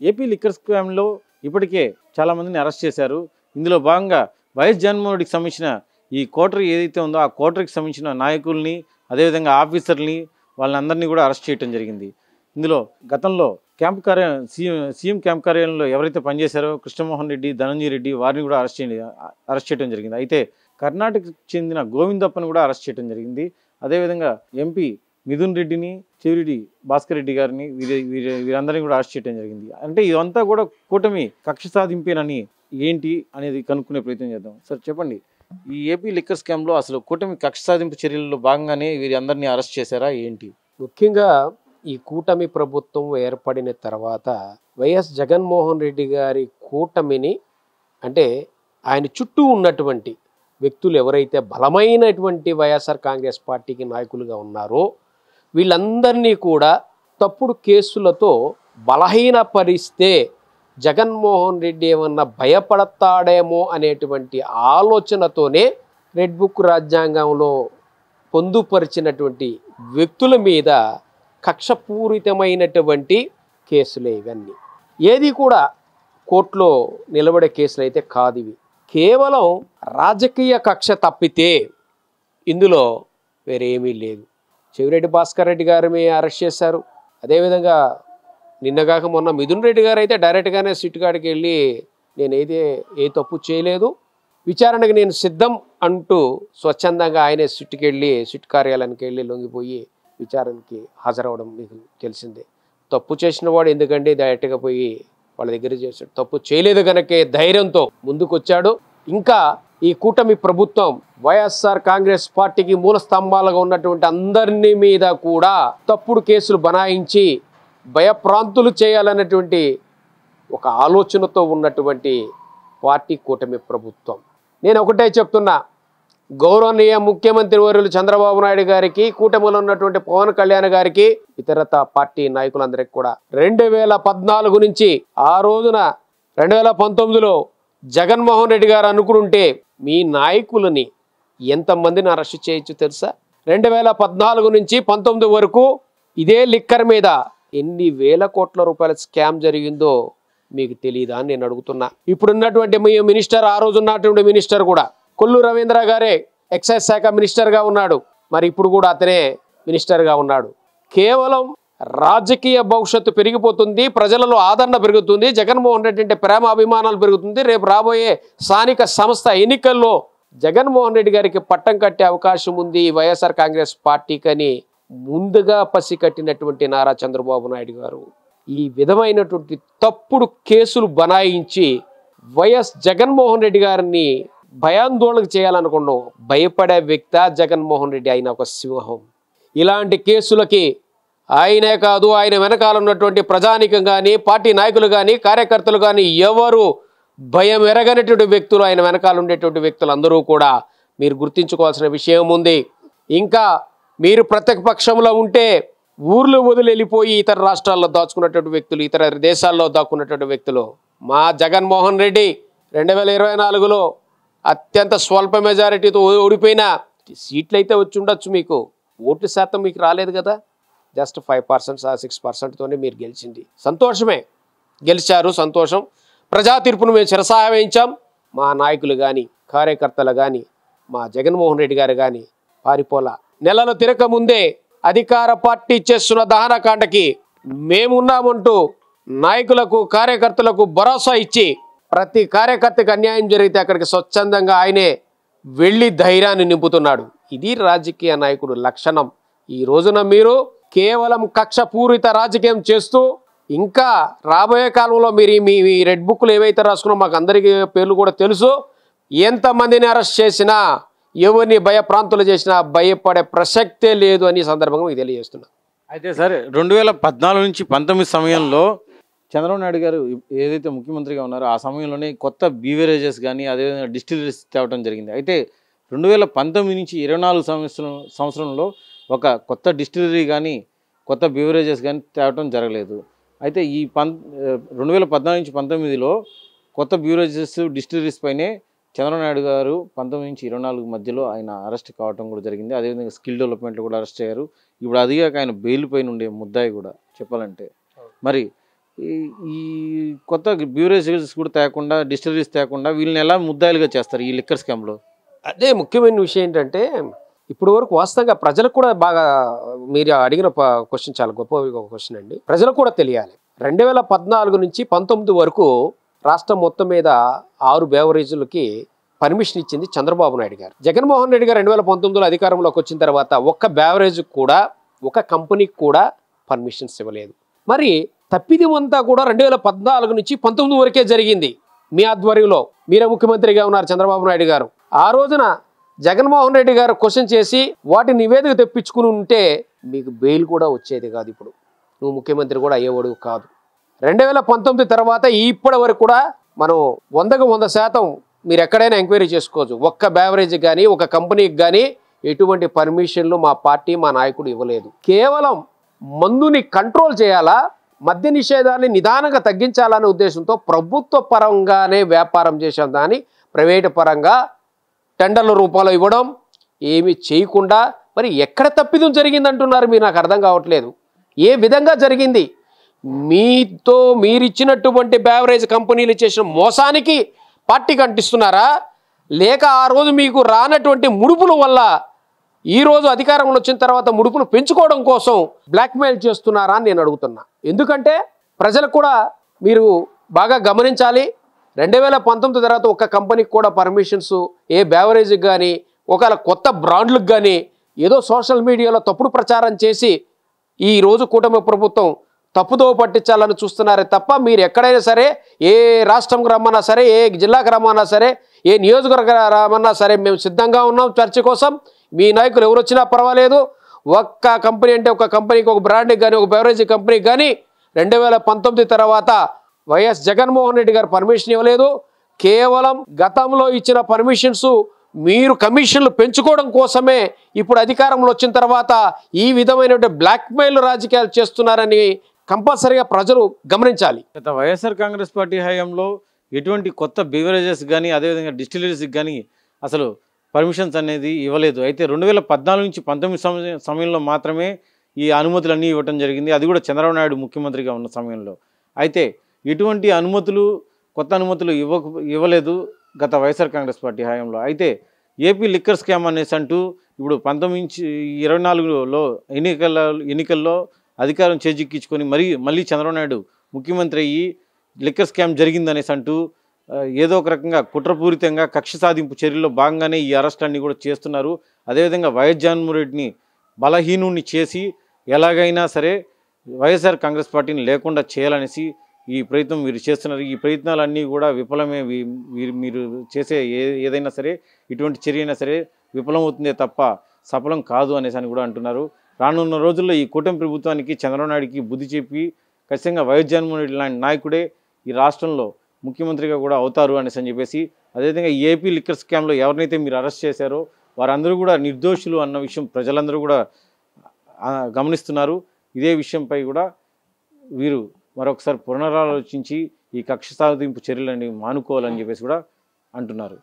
AP liquor స్కామ్లో ఇప్పటికే చాలామందిని అరెస్ట్ చేశారు. ఇందులో భాగంగా వైఎస్ జగన్మోహన్ రెడ్డికి సంబంధించిన ఈ కోటరీ ఏదైతే ఉందో ఆ కోటరీకి సంబంధించిన నాయకుల్ని, అదేవిధంగా ఆఫీసర్ని, వాళ్ళందరినీ కూడా అరెస్ట్ చేయడం జరిగింది. ఇందులో గతంలో సీఎం క్యాంప్ కార్యాలయంలో ఎవరైతే పనిచేశారో కృష్ణమోహన్ రెడ్డి, ధనంజయ రెడ్డి వారిని కూడా అరెస్ట్ చేయడం జరిగింది. అయితే కర్ణాటకకు చెందిన గోవిందప్పని కూడా అరెస్ట్ చేయడం జరిగింది. అదేవిధంగా ఎంపీ మిథున్ రెడ్డిని, చెవిరెడ్డి భాస్కర్ రెడ్డి గారిని వీరందరినీ కూడా అరెస్ట్ చేయడం జరిగింది. అంటే ఇదంతా కూడా కూటమి కక్ష సాధింపేనని ఏంటి అనేది కనుక్కునే ప్రయత్నం చేద్దాం. సార్ చెప్పండి, ఈ ఏపీ లిక్కర్ స్కామ్లో అసలు కూటమి కక్ష సాధింపు చర్యల్లో భాగంగానే వీరందరినీ అరెస్ట్ చేశారా ఏంటి? ముఖ్యంగా ఈ కూటమి ప్రభుత్వం ఏర్పడిన తర్వాత వైఎస్ జగన్మోహన్ రెడ్డి గారి కూటమిని అంటే ఆయన చుట్టూ ఉన్నటువంటి వ్యక్తులు ఎవరైతే బలమైనటువంటి వైఎస్ఆర్ కాంగ్రెస్ పార్టీకి నాయకులుగా ఉన్నారో వీళ్ళందరినీ కూడా తప్పుడు కేసులతో బలహీనపరిస్తే జగన్మోహన్ రెడ్డి ఏమన్నా భయపడతాడేమో అనేటువంటి ఆలోచనతోనే రెడ్ బుక్ రాజ్యాంగంలో పొందుపరిచినటువంటి వ్యక్తుల మీద కక్షపూరితమైనటువంటి కేసులే ఇవన్నీ. ఏది కూడా కోర్టులో నిలబడే కేసులు అయితే కాదు ఇవి. కేవలం రాజకీయ కక్ష తప్పితే ఇందులో వేరేమీ లేదు. చెవిరెడ్డి భాస్కర్ రెడ్డి గారిని అరెస్ట్ చేశారు. అదేవిధంగా నిన్నగాక మొన్న మిథున్ రెడ్డి గారు అయితే డైరెక్ట్గానే సిట్ కాడికి వెళ్ళి నేనైతే ఏ తప్పు చేయలేదు, విచారణకు నేను సిద్ధం అంటూ స్వచ్ఛందంగా ఆయనే సిట్ కార్యాలయానికి వెళ్ళి లొంగిపోయి విచారణకి హాజరవడం మీకు తెలిసిందే. తప్పు చేసిన వాడు ఎందుకంటే డైరెక్ట్గా పోయి వాళ్ళ దగ్గర చేశాడు. తప్పు చేయలేదు కనుకే ధైర్యంతో ముందుకొచ్చాడు. ఇంకా ఈ కూటమి ప్రభుత్వం వైఎస్ఆర్ కాంగ్రెస్ పార్టీకి మూల స్తంభాలుగా ఉన్నటువంటి అందరినీ మీద కూడా తప్పుడు కేసులు బనాయించి భయప్రాంతులు చేయాలన్నటువంటి ఒక ఆలోచనతో ఉన్నటువంటి పార్టీ కూటమి ప్రభుత్వం. నేను ఒకటే చెప్తున్నా, గౌరవనీయ ముఖ్యమంత్రి వర్యులు చంద్రబాబు నాయుడు గారికి, కూటమిలో ఉన్నటువంటి పవన్ కళ్యాణ్ గారికి, ఇతరత పార్టీ నాయకులందరికీ కూడా 2014 నుంచి ఆ రోజున 2019లో జగన్మోహన్ రెడ్డి గారు అనుకుంటే మీ నాయకులని ఎంతమందిని అరెస్ట్ చేయొచ్చు తెలుసా? 2014 నుంచి 19 వరకు ఇదే లిక్కర్ మీద ఎన్ని వేల కోట్ల రూపాయల స్కామ్ జరిగిందో మీకు తెలియదా అని నేను అడుగుతున్నా. ఇప్పుడున్నటువంటి మీ మినిస్టర్, ఆ రోజు ఉన్నటువంటి మినిస్టర్ కూడా కొల్లు రవీంద్ర గారే ఎక్సైజ్ శాఖ మినిస్టర్గా ఉన్నాడు. మరి ఇప్పుడు కూడా అతనే మినిస్టర్గా ఉన్నాడు. కేవలం రాజకీయ భవిష్యత్తు పెరిగిపోతుంది, ప్రజలలో ఆదరణ పెరుగుతుంది, జగన్మోహన్ రెడ్డి అంటే ప్రేమ అభిమానాలు పెరుగుతుంది. రేపు రాబోయే స్థానిక సంస్థ ఎన్నికల్లో జగన్మోహన్ రెడ్డి గారికి పట్టం కట్టే అవకాశం ఉంది వైఎస్ఆర్ కాంగ్రెస్ పార్టీకని ముందుగా పసికట్టినటువంటి నారా చంద్రబాబు నాయుడు గారు ఈ విధమైనటువంటి తప్పుడు కేసులు బనాయించి వైఎస్ జగన్మోహన్ రెడ్డి గారిని భయాందోళనకు చేయాలనుకున్నాం. భయపడే వ్యక్తి జగన్మోహన్ రెడ్డి, ఆయన ఒక సింహం. ఇలాంటి కేసులకి ఆయనే కాదు, ఆయన వెనకాల ఉన్నటువంటి ప్రజానికం కానీ, పార్టీ నాయకులు కానీ, కార్యకర్తలు కానీ ఎవరు భయం ఎరగనటువంటి వ్యక్తులు, ఆయన వెనకాల ఉండేటువంటి వ్యక్తులు అందరూ కూడా మీరు గుర్తించుకోవాల్సిన విషయం ఉంది. ఇంకా మీరు ప్రతిపక్షంలో ఉంటే ఊర్లు వదిలి వెళ్ళిపోయి ఇతర రాష్ట్రాల్లో దాచుకున్నటువంటి వ్యక్తులు, ఇతర దేశాల్లో దాక్కున్నటువంటి వ్యక్తులు. మా జగన్మోహన్ రెడ్డి 2024లో అత్యంత స్వల్ప మెజారిటీతో ఓడిపోయిన సీట్లు అయితే వచ్చి ఉండొచ్చు, మీకు ఓట్ల శాతం మీకు రాలేదు కదా, జస్ట్ 5% 6%తోనే మీరు గెలిచింది. సంతోషమే, గెలిచారు, సంతోషం. ప్రజా తీర్పును మేము శిరసావహించాం. మా నాయకులు కానీ, కార్యకర్తలు కానీ, మా జగన్మోహన్ రెడ్డి గారు కానీ పారిపోలా. నెలలు తిరగముందే అధికార పార్టీ చేస్తున్న దహనకాండకి మేమున్నామంటూ నాయకులకు, కార్యకర్తలకు భరోసా ఇచ్చి ప్రతి కార్యకర్తకు అన్యాయం జరిగితే అక్కడికి స్వచ్ఛందంగా ఆయనే వెళ్ళి ధైర్యాన్ని నింపుతున్నాడు. ఇది రాజకీయ నాయకుడు లక్షణం. ఈ రోజున మీరు కేవలం కక్షపూరిత రాజకీయం చేస్తూ ఇంకా రాబోయే కాలంలో మీరు మీ రెడ్ బుక్లు ఏవైతే రాసుకున్నా మాకు అందరికీ పేర్లు కూడా తెలుసు. ఎంతమందిని అరెస్ట్ చేసినా, ఎవరిని భయప్రాంతులు చేసినా భయపడే ప్రసక్తే లేదు అని సందర్భంగా మీకు తెలియజేస్తున్నా. అయితే సరే, 2014 నుంచి 19 సమయంలో చంద్రబాబు నాయుడు గారు ఏదైతే ముఖ్యమంత్రిగా ఉన్నారో ఆ సమయంలోనే కొత్త బీవరేజెస్ కానీ అదేవిధంగా డిస్టిలరీస్ తేవడం జరిగింది. అయితే 2019 నుంచి 24 సంవత్సరంలో ఒక కొత్త డిస్టిలరీ కానీ కొత్త బీవరేజెస్ కానీ తేవడం జరగలేదు. అయితే ఈ 2014 నుంచి 19లో కొత్త బీవరేజెస్ డిస్టిలరీస్ పైనే చంద్రబాబు నాయుడు గారు 19 నుంచి 24 మధ్యలో ఆయన అరెస్ట్ కావడం కూడా జరిగింది. అదేవిధంగా స్కిల్ డెవలప్మెంట్లో కూడా అరెస్ట్ అయ్యారు. ఇప్పుడు అదిగాక ఆయన బెయిల్ పైన ఉండే ముద్దాయి కూడా చెప్పాలంటే. మరి ఈ కొత్త బ్యూరేజెస్ కూడా తేకుండా డిస్టిలరీస్ తేకుండా వీళ్ళని ఎలా ముద్దాయిలుగా చేస్తారు ఈ లిక్కర్ స్కామ్లో? అదే ముఖ్యమైన విషయం ఏంటంటే ఇప్పుడు వరకు వాస్తవంగా ప్రజలకు కూడా బాగా మీరు అడిగిన క్వశ్చన్ చాలా గొప్ప క్వశ్చన్ అండి. ప్రజలకు కూడా తెలియాలి. 2014 నుంచి 19 వరకు రాష్ట్రం మొత్తం మీద 6 బేవరేజీలకి పర్మిషన్ ఇచ్చింది చంద్రబాబు నాయుడు గారు. జగన్మోహన్ రెడ్డి గారు 2019లో అధికారంలోకి వచ్చిన తర్వాత ఒక్క బేవరేజ్ కూడా ఒక కంపెనీకి కూడా పర్మిషన్స్ ఇవ్వలేదు. మరి తప్పిదం అంతా కూడా 2014 నుంచి 19 వరకే జరిగింది. మీ ఆధ్వర్యంలో మీరే ముఖ్యమంత్రిగా ఉన్నారు చంద్రబాబు నాయుడు గారు. ఆ రోజున జగన్మోహన్ రెడ్డి గారు క్వశ్చన్ చేసి వాటి నివేదిక తెప్పించుకుని ఉంటే మీకు బెయిల్ కూడా వచ్చేది కాదు. ఇప్పుడు నువ్వు ముఖ్యమంత్రి కూడా అయ్యేవాడు కాదు. 2019 తర్వాత ఇప్పటి వరకు కూడా మనం 100% మీరు ఎక్కడైనా ఎంక్వైరీ చేసుకోవచ్చు. ఒక్క బేవరేజ్కి కానీ ఒక కంపెనీకి కానీ ఎటువంటి పర్మిషన్లు మా పార్టీ మా నాయకుడు ఇవ్వలేదు. కేవలం మందుని కంట్రోల్ చేయాలా, మద్య నిషేధాన్ని నిదానంగా తగ్గించాలనే ఉద్దేశంతో ప్రభుత్వ పరంగానే వ్యాపారం చేసాం. దాన్ని ప్రైవేటు పరంగా టెండర్ల రూపంలో ఇవ్వడం ఏమి చేయకుండా మరి ఎక్కడ తప్పిదం జరిగిందంటున్నారు మీరు? నాకు అర్థం కావట్లేదు. ఏ విధంగా జరిగింది? మీరిచ్చినటువంటి బేవరేజ్ కంపెనీలు చేసిన మోసానికి పార్టీకి అంటిస్తున్నారా, లేక ఆ రోజు మీకు రానటువంటి ముడుపుల వల్ల ఈ రోజు అధికారంలో వచ్చిన తర్వాత ముడుపులు పెంచుకోవడం కోసం బ్లాక్మెయిల్ చేస్తున్నారా అని నేను అడుగుతున్నా. ఎందుకంటే ప్రజలకు కూడా మీరు బాగా గమనించాలి. 2019 తర్వాత ఒక్క కంపెనీకి కూడా పర్మిషన్స్ ఏ బేవరేజ్కి కానీ ఒకవేళ కొత్త బ్రాండ్లకు కానీ ఏదో సోషల్ మీడియాలో తప్పుడు ప్రచారం చేసి ఈ రోజు కూటమి ప్రభుత్వం తప్పుదోవ పట్టించాలని చూస్తున్నారే తప్ప మీరు ఎక్కడైనా సరే ఏ రాష్ట్రంకి రమ్మన్నా సరే, ఏ జిల్లాకు రమ్మన్నా సరే, ఏ నియోజకవర్గ రమ్మన్నా సరే మేము సిద్ధంగా ఉన్నాం చర్చ కోసం. మీ నాయకులు ఎవరు వచ్చినా పర్వాలేదు. ఒక్క కంపెనీ అంటే ఒక కంపెనీకి, ఒక బ్రాండ్కి కానీ, ఒక బెవరేజ్ కంపెనీకి కానీ 2019 తర్వాత వైఎస్ జగన్మోహన్ రెడ్డి గారు పర్మిషన్ ఇవ్వలేదు. కేవలం గతంలో ఇచ్చిన పర్మిషన్స్ మీరు కమిషన్లు పెంచుకోవడం కోసమే ఇప్పుడు అధికారంలో వచ్చిన తర్వాత ఈ విధమైన బ్లాక్మెయిల్ రాజకీయాలు చేస్తున్నారని కంపల్సరీగా ప్రజలు గమనించాలి. గత వైఎస్ఆర్ కాంగ్రెస్ పార్టీ హయాంలో ఎటువంటి కొత్త బీవరేజెస్ కానీ అదేవిధంగా డిస్టిలరీస్కి కానీ అసలు పర్మిషన్స్ అనేది ఇవ్వలేదు. అయితే 2014 నుంచి 19 సమయంలో మాత్రమే ఈ అనుమతులన్నీ ఇవ్వటం జరిగింది. అది కూడా చంద్రబాబు నాయుడు ముఖ్యమంత్రిగా ఉన్న సమయంలో. అయితే ఎటువంటి అనుమతులు, కొత్త అనుమతులు ఇవ్వలేదు గత వైఎస్ఆర్ కాంగ్రెస్ పార్టీ హయాంలో. అయితే ఏపీ లిక్కర్ స్కామ్ అనేసి అంటూ ఇప్పుడు 1924లో ఎన్నికల్లో అధికారం చేజిక్కించుకొని మళ్ళీ చంద్రబాబు నాయుడు ముఖ్యమంత్రి అయ్యి లిక్కర్ స్కామ్ జరిగిందనేసి అంటూ ఏదో ఒక రకంగా కుట్రపూరితంగా కక్ష సాధింపు చర్యల్లో భాగంగానే ఈ అరెస్టులన్నీ కూడా చేస్తున్నారు. అదేవిధంగా వైఎస్ జగన్మోహన్ రెడ్డిని బలహీనుణ్ణి చేసి ఎలాగైనా సరే వైఎస్ఆర్ కాంగ్రెస్ పార్టీని లేకుండా చేయాలనేసి ఈ ప్రయత్నం మీరు చేస్తున్నారు. ఈ ప్రయత్నాలన్నీ కూడా విఫలమే. మీరు చేసే ఏదైనా సరే, ఇటువంటి చర్య అయినా సరే విఫలమవుతుందే తప్ప సఫలం కాదు అనేసి అని కూడా అంటున్నారు. రానున్న రోజుల్లో ఈ కూటమి ప్రభుత్వానికి, చంద్రబాబు నాయుడికి బుద్ధి చెప్పి ఖచ్చితంగా వైఎస్ జగన్మోహన్ రెడ్డి లాంటి నాయకుడే ఈ రాష్ట్రంలో ముఖ్యమంత్రిగా కూడా అవుతారు అనేసి అని చెప్పేసి, అదేవిధంగా ఈ ఏపీ లిక్కర్ స్కామ్లో ఎవరినైతే మీరు అరెస్ట్ చేశారో వారందరూ కూడా నిర్దోషులు అన్న విషయం ప్రజలందరూ కూడా గమనిస్తున్నారు. ఇదే విషయంపై కూడా వీరు మరొకసారి పునరాలోచించి ఈ కక్ష సాధింపు చర్యలని మానుకోవాలని చెప్పేసి కూడా అంటున్నారు.